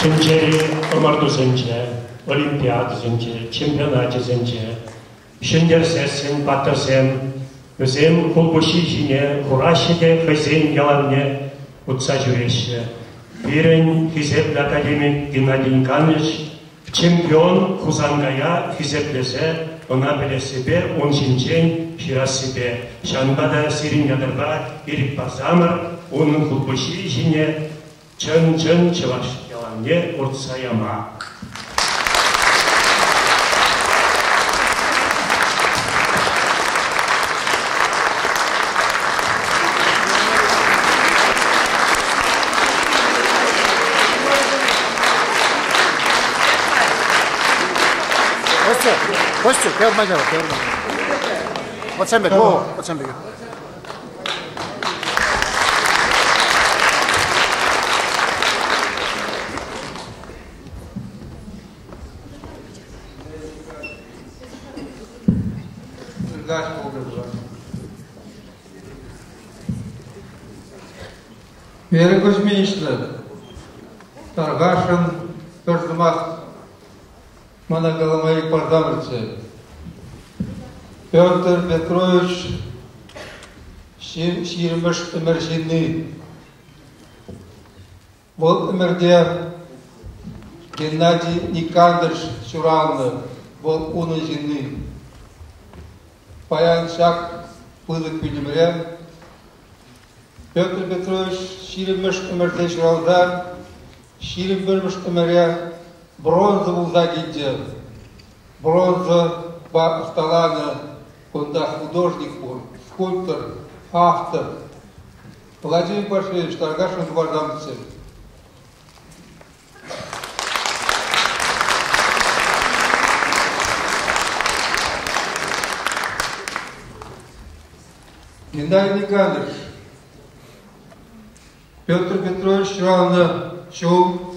전체리 어마르도 전체, 올림피아드 전체, 챔피언아트 전체, 신절세셈, 바터셈, 요셈 공부시신에 호라시대 хозяин яланне утсажуеше. Вирен хизеп академик Геннадий Николаевич, чемпион Хузангая хизеплесе, она беле себе, он шинчен, шира себе. Шанбада сирин ядырба, ирик пазамар, onun футболшишине, чын-чын чываш яланне уртсаяма. Kostya, görme. What's happening? Go, what's happening? Вера Кузьминична, Таргашин, Пердымах, Моноголомовик Пардамырцы, Петр Петрович Ширмыш Эмершины, Бол Эмерде Геннадий Никандрович Шуралны, Бол Уны Жины, Паян Шак Пылык Пилимре, Петр Петрович Ширмыш Эмерде Шуралдан, Ширмыш Эмере, бронза вулда гидде, бронза ба сталана, куда художник был, скульптор, автор. Владимир Пашевич, Таргашин Гвардамцы. Геннадий Николаевич, Петр Петрович равно Чул,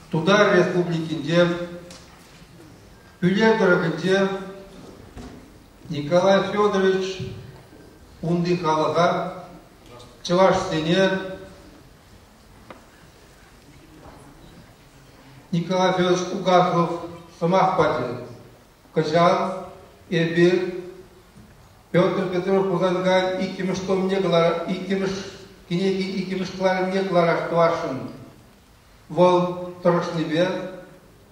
Тудар Республикинде, Пюледорогинде, Николай Федорович Ундыхалага, Чевашстене, Николай Федорович Угасов, Самахпате, Качан, Эрбир, Петр Петрович Пузангай, Икимыш Томнеглара, Икимыш Кинеги, Икимыш Кларнеглара, Штвашин, Вол Торшнебе,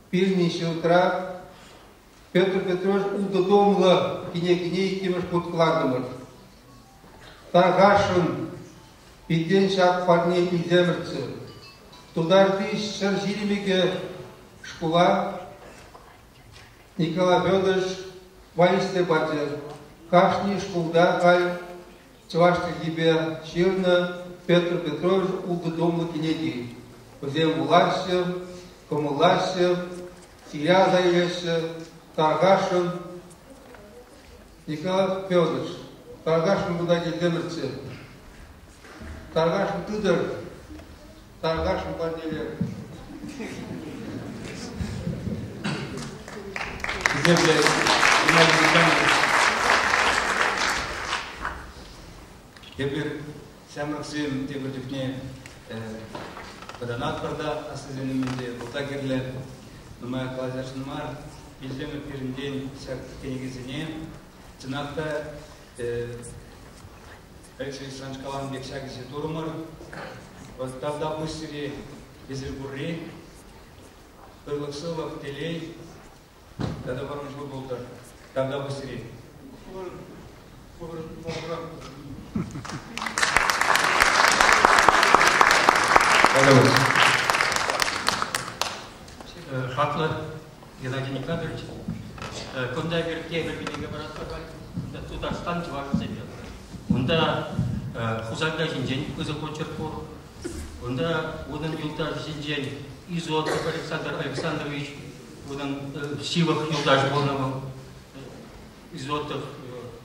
Пильничи утра, Петр Петрович удодомла, Кинеги, Икимыш Путкладымыр. Таргашин, Пиден Шак Парней Иземерцы, Тударды Шаржиримеге Шкула, Николай Федорович Валисте Бате, Кашни Шкулда Каль, Чевашки Гибе Ширна, Петр Петрович удодомла Кинеги. Взем власти, комуласти, Сия заявляется, Таргашин, Николай Федорович, Таргашин Будагель Демерцы, Таргашин Тыдыр, Таргашин Парнелер. Теперь самых сын, теперь дефне Паданат барда асызенімінде ұлтагерлер нұмай қалазашынымар елдемі перінден сәкті кенегізіне цынақта Алексей Санчкалан бекшагізе тұрмыр тавда бұстыре безір бұрри ұрлықсылық телей тада бармыш бұл болдыр тавда бұстыре Шатлы Геннадий Николаевич, когда вертега бинега баратка, Татарстан чувак себе. Онда хузагда жинжен кызы кончерпор. Онда onun yıldaş жинжен Изотов Александр Александрович, onun сивых yıldaş болнамы. Изотов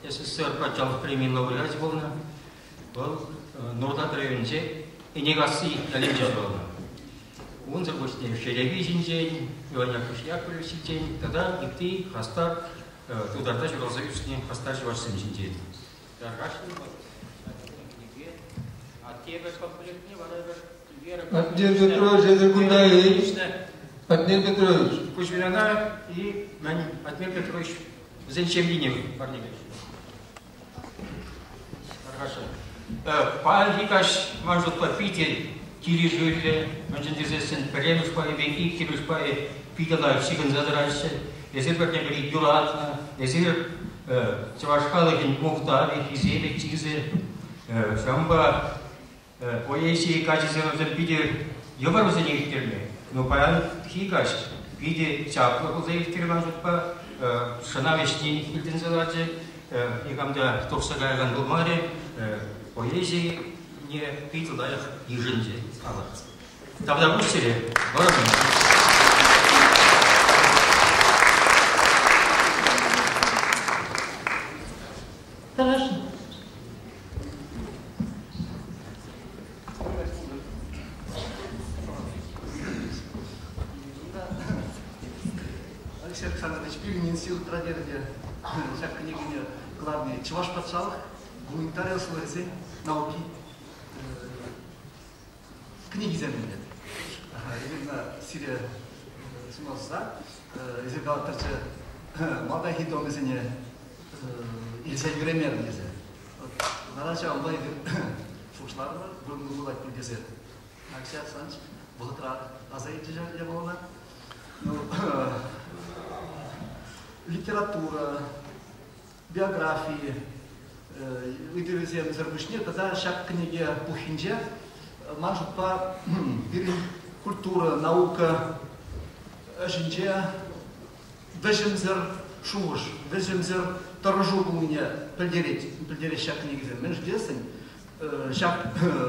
СССР прочал премию лауреат болна. Был Нурдат районче Инегаси Ялинджа болна. Он запустил телевидение, Иван Яковлевич день, тогда и ты, Хастар, туда даже разовьешь с ним, Хастар же ваш сын день. А те без комплект не валяют, Аднер Петрович, это Гундаевич. Аднер Петрович. Кузьмина и Аднер Петрович Зенчевлинев, парни. Хорошо. Пальникаш может попить кирижили, может дизесен перенус поеби и кириш поеби питала всегда задрался. Если бы не были дюратно, если Чавашкалыгин Мухтари, Изели, Чизе, Шамба, поэзии качественного запиди, юмор за них терме. Но паян хигаш, виде чапла за их терме, чтобы шанавишни Хильдензеладзе, и когда Товсагайган Гумаре, поэзии не питала их еженде. Тогда усили, Хорошо. Алексей Александрович, Пирин институт традиции, как княгиня главный, Чуваш Патшалых, гуманитария служения, науки, книги земли. Именно Сирия Сумасса, изыграла тарча, молодая хитом изыне, İlse göremiyorum bize. Naraşa almayı fuşlarla bunu bulak bilgisi. Akşam sanç bu kadar azayıcı yapıyorlar. Литература, биографии, выдерживаем зарубежные, тогда шаг книги Пухинджа, может по культура, наука, жинджа, вежемзер шуш, вежемзер торжу у меня пельдерить шаг книги. Мен ждесен, шаг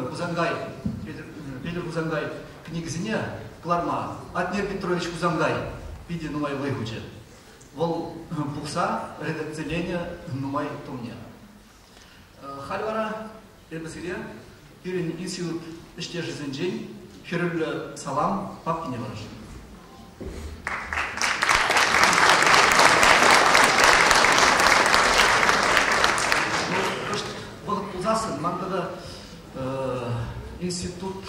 Кузангай, Петр Кузангай книгзине, Кларма, Аднер Петрович Кузангай, виде нумай выгуче. Вол пухса редакцеления нумай тумня. Хальвара Эрбасирия, Пирин институт иштежи зенджень, Хирюль салам, папки не вараж. Вот узасын, мандада институт,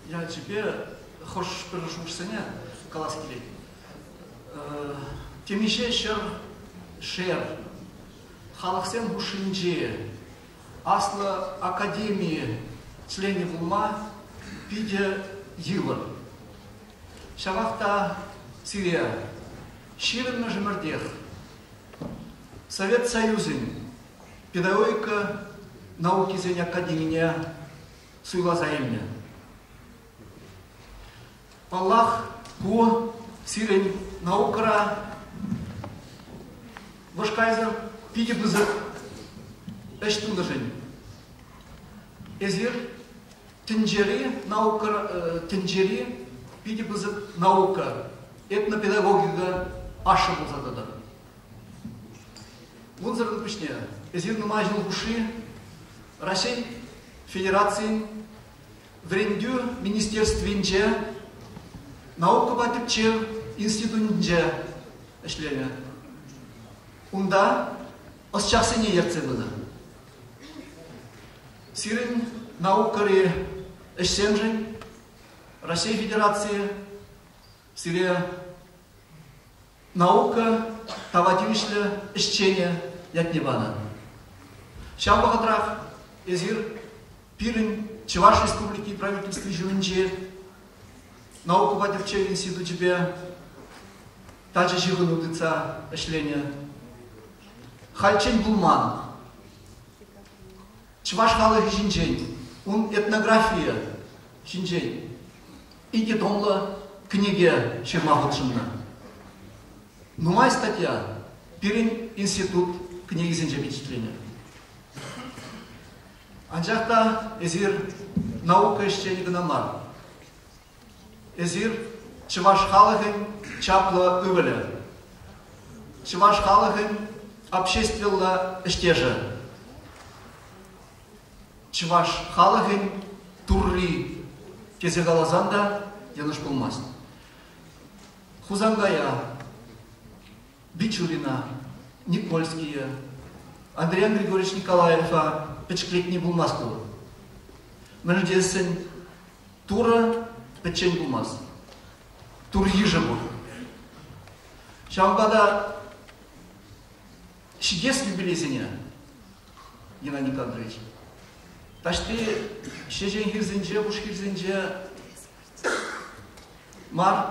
я тебе хочешь перешушсене, каласкили. Темише шер, халахсен гушинже, асла академии члены вулма, пиде йылыр. Шавахта Сирия, ширен межмердех, Совет Союзин, педагогика науки зень академия суйла заимня. Аллах ку сирен наукара Вашкайзер, пиде бызы эштулажень. Эзир тенджери наука, тенджери пиде бызы наука, этнопедагогика аша бузадада. Вунзар напишне, эзир нумажил уши, Россия Федерации, врендю министерствинче, наука батипче, институтинче эшлеме. Унда осчасыне ерце было. Сирен наукари эшсемжен, Россия Федерации, Сирия наука тавативишле эшчене ятнебана. Шабахатрах эзир пирен Чуваш Республики правительства Жюнче, наука бативче институт тебе, также живонудыца эшлене. Хальчен Булман, Чуваш халых жинчень, он этнография жинчень, и томла книге Шермахутшина. Нумай статья, Пирин институт книги зенчебичества. Анжахта эзир наука еще не гнамар. Эзир Чуваш халыхын чапла ывеля. Чуваш халыхын общественно эштеже. Чуваш халыхын турли кезегалазанда яныш болмас. Хузангая, Бичурина, Никольские, Андрей Григорьевич Николаев, печклетний был Москву. Менждесен тура печень булмаз. Тур ежи бур. Шамбада шигес юбилейсене, Геннадий Никандрович. Ташты шежен хирзенже, буш хирзенже мар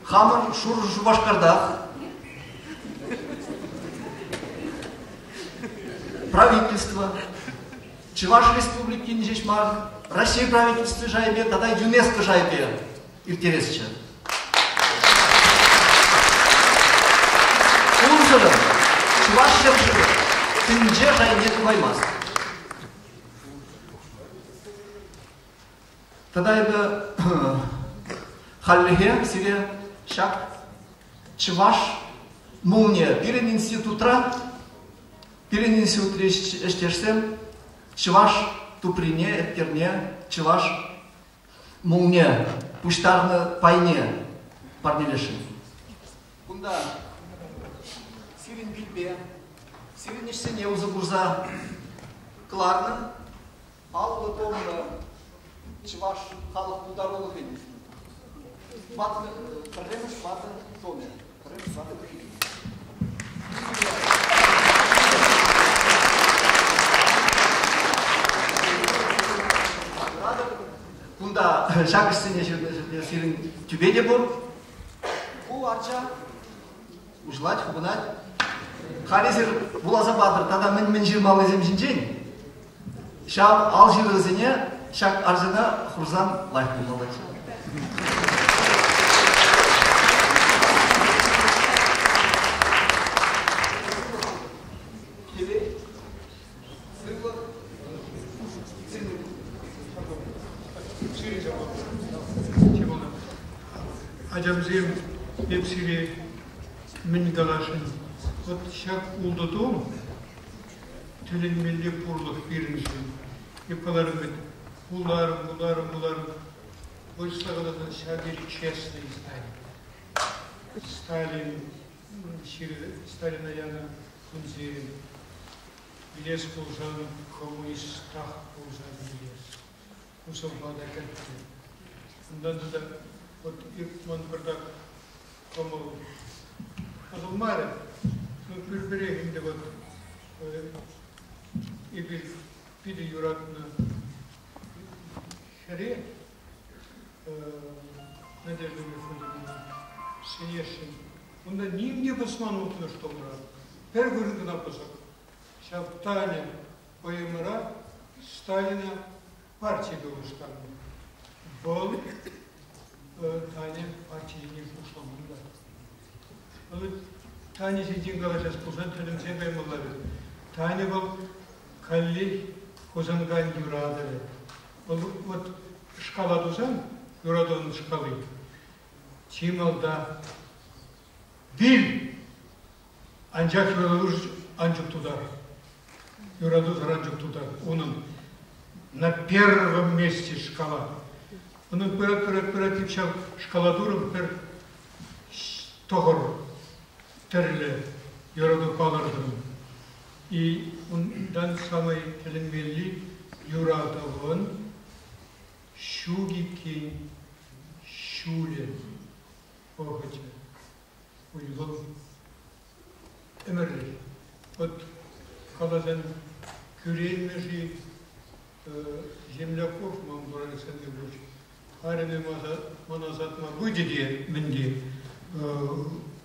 хамар шур Башкардах. Правительство, Чуваш республики Нижешмар, Россия правительство жайбе, тогда ЮНЕСКО жайбе, иртересче. Унжыры, Чуваш шержыры, тынже жайбе кубаймаз. Тогда это халлиге, сире, шак, Чуваш, муне, пирен институтра, Пиренинси утрещешсем, Чуваш туприне, эттерне, Чуваш муңне, пуштарны пайне, парнелешин. Кунда сирин билбе, сирин ишсене узы бурза кларны, аллы томны Чуваш халық тударулы хейді. Батны, пірреміш батын томе, пірреміш батын хейді. Кунда шагыстыне сирин тюбеде бур, у арча, ужлать, хубынать. Харизер булаза бадыр, тада мен жирмалы земжинжен. Шам ал жирызыне, шак арзына хурзан лайф булмалать. Acamızın hepsini min galaşın. Ot şak uldudum. Tülün milli purluk birinci. Yapılarım et. Bularım. Oysa da şagiri честный Stalin. Stalin ayağına kunzerim. Biles bulsan komünist tak bulsan biles. Musulmada kattı. Bundan da вот он продак кому азумаре ну переберегим де вот и пиде юратна шаре Надежда Мефодиевна Синешин он да нигде посманут на что мра первый написал шаптаня поемра Сталина партии Белостана был Tane partiyini kuşlamında. Tane sizin kalacağız kuşan tülümse beymalları. Tane bu kalli kuzangan yuradır. Ot şkala duzan yuradığın şkalı. Çimalda bil ancak yuradır ancak tutar. Yuradır ancak tutar. Onun на первом месте шкала. Он оперативчал шкаладуром пер тогор терле юраду палардым. И он дан самый теленмелли юрадован шугики шуле похотя. Уйгол эмерли. Вот калазан кюрельмежи земляков Мамбур Александрович Арины Маназатма будет ли менди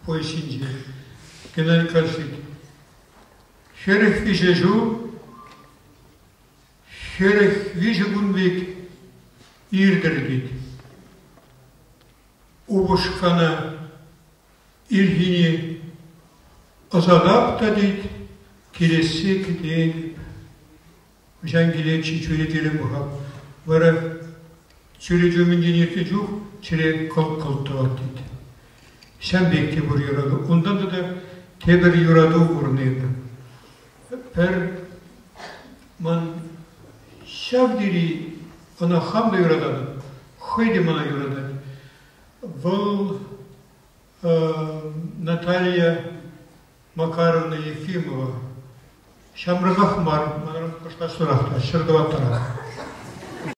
поясинде. Геннадий Кальцит. Херех вижежу, херех вижегунвик ирдергит. Убушкана иргини азадаптадит киресек день. Жангилечи чуретели муха. Вара чуретюмин денирте жух, чире калтуатит. Sen bekle bur yuradı. Ondan da teber yuradı vurnaydı. Per man şavdiri ona hamda yuradı. Haydi mana yuradı. Vol Наталья Макаровна Ефимова. Шамрагах мар, манарам кошта сурахта, шырдаваттара.